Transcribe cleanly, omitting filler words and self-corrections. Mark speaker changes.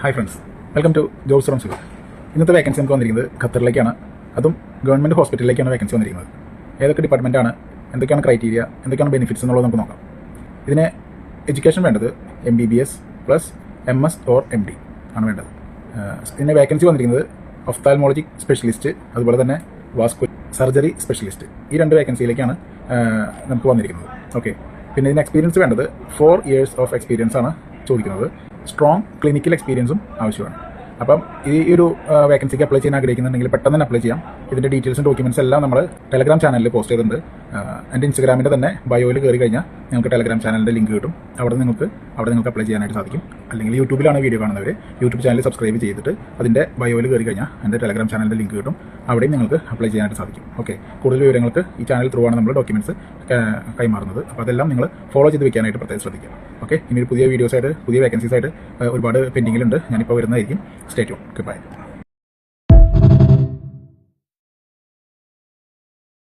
Speaker 1: Hi friends, welcome to jobs from സുഖം. ഇന്നത്തെ vacancy നമുക്ക് വന്നിരിക്കുന്നത് ഖത്തറിലേക്കാണ്. അതും ഗവൺമെൻറ് ഹോസ്പിറ്റലിലേക്കാണ് വേക്കൻസി വന്നിരിക്കുന്നത്. ഏതൊക്കെ ഡിപ്പാർട്ട്മെൻറ്റാണ്, എന്തൊക്കെയാണ് ക്രൈറ്റീരിയ, എന്തൊക്കെയാണ് ബെനിഫിറ്റ്സ് എന്നുള്ളത് നമുക്ക് നോക്കാം. ഇതിന് എഡ്യൂക്കേഷൻ വേണ്ടത് MBBS plus MS or MD ആണ് വേണ്ടത്. ഇതിന് വേക്കൻസി വന്നിരിക്കുന്നത് ഒഫ്താൽമോളജി സ്പെഷ്യലിസ്റ്റ്, അതുപോലെ തന്നെ വാസ്കുലർ സർജറി സ്പെഷ്യലിസ്റ്റ്. ഈ രണ്ട് വേക്കൻസിയിലേക്കാണ് നമുക്ക് വന്നിരിക്കുന്നത്. ഓക്കെ, പിന്നെ ഇതിന് എക്സ്പീരിയൻസ് വേണ്ടത് 4 years ഓഫ് എക്സ്പീരിയൻസ് ആണ് ചോദിക്കുന്നത്. സ്ട്രോങ് ക്ലിനിക്കൽ എക്സ്പീരിയൻസും ആവശ്യമാണ്. അപ്പം ഈ ഒരു വേക്കൻസിക്ക് അപ്ലൈ ചെയ്യാൻ ആഗ്രഹിക്കുന്നുണ്ടെങ്കിൽ പെട്ടെന്ന് തന്നെ അപ്ലൈ ചെയ്യാം. ഇതിൻ്റെ ഡീറ്റെയിൽസും ഡോക്യുമെൻറ്റ്സ് എല്ലാം നമ്മൾ ടെലഗ്രാം ചാനലിൽ പോസ്റ്റ് ചെയ്തിട്ടുണ്ട്. എൻ്റെ ഇൻസ്റ്റാഗ്രാമിൻ്റെ തന്നെ ബയോയിൽ കയറി കഴിഞ്ഞാൽ നിങ്ങൾക്ക് ടെലഗ്രാം ചാനലിൻ്റെ ലിങ്ക് കിട്ടും. അവിടെ നിങ്ങൾക്ക് അപ്ലൈ ചെയ്യാനായിട്ട് സാധിക്കും. അല്ലെങ്കിൽ യൂട്യൂബിലാണ് വീഡിയോ കാണുന്നവർ യൂട്യൂബ് ചാനൽ സബ്സ്ക്രൈബ് ചെയ്തിട്ട് അതിൻ്റെ ബയോയിൽ കയറി കഴിഞ്ഞാൽ എൻ്റെ ടെലഗ്രാം ചാനലിൻ്റെ ലിങ്ക് കിട്ടും. അവിടെയും നിങ്ങൾക്ക് അപ്ലൈ ചെയ്യാനായിട്ട് സാധിക്കും. ഓക്കെ, കൂടുതൽ വിവരങ്ങൾക്ക് ഈ ചാനൽ ത്രൂ ആണ് നമ്മൾ ഡോക്യുമെൻറ്റ്സ് കൈമാറുന്നത്. അപ്പോൾ അതെല്ലാം നിങ്ങൾ ഫോളോ ചെയ്ത് വെക്കാനായിട്ട് പ്രത്യേകം ശ്രദ്ധിക്കുക. ഓക്കെ, ഇനി ഒരു പുതിയ വീഡിയോസായിട്ട് പുതിയ വേക്കൻസീസായിട്ട് ഒരുപാട് പെൻഡിങ്ങിലുണ്ട്. ഞാനിപ്പോൾ വരുന്നതായിരിക്കും. Stay tune. Good bye.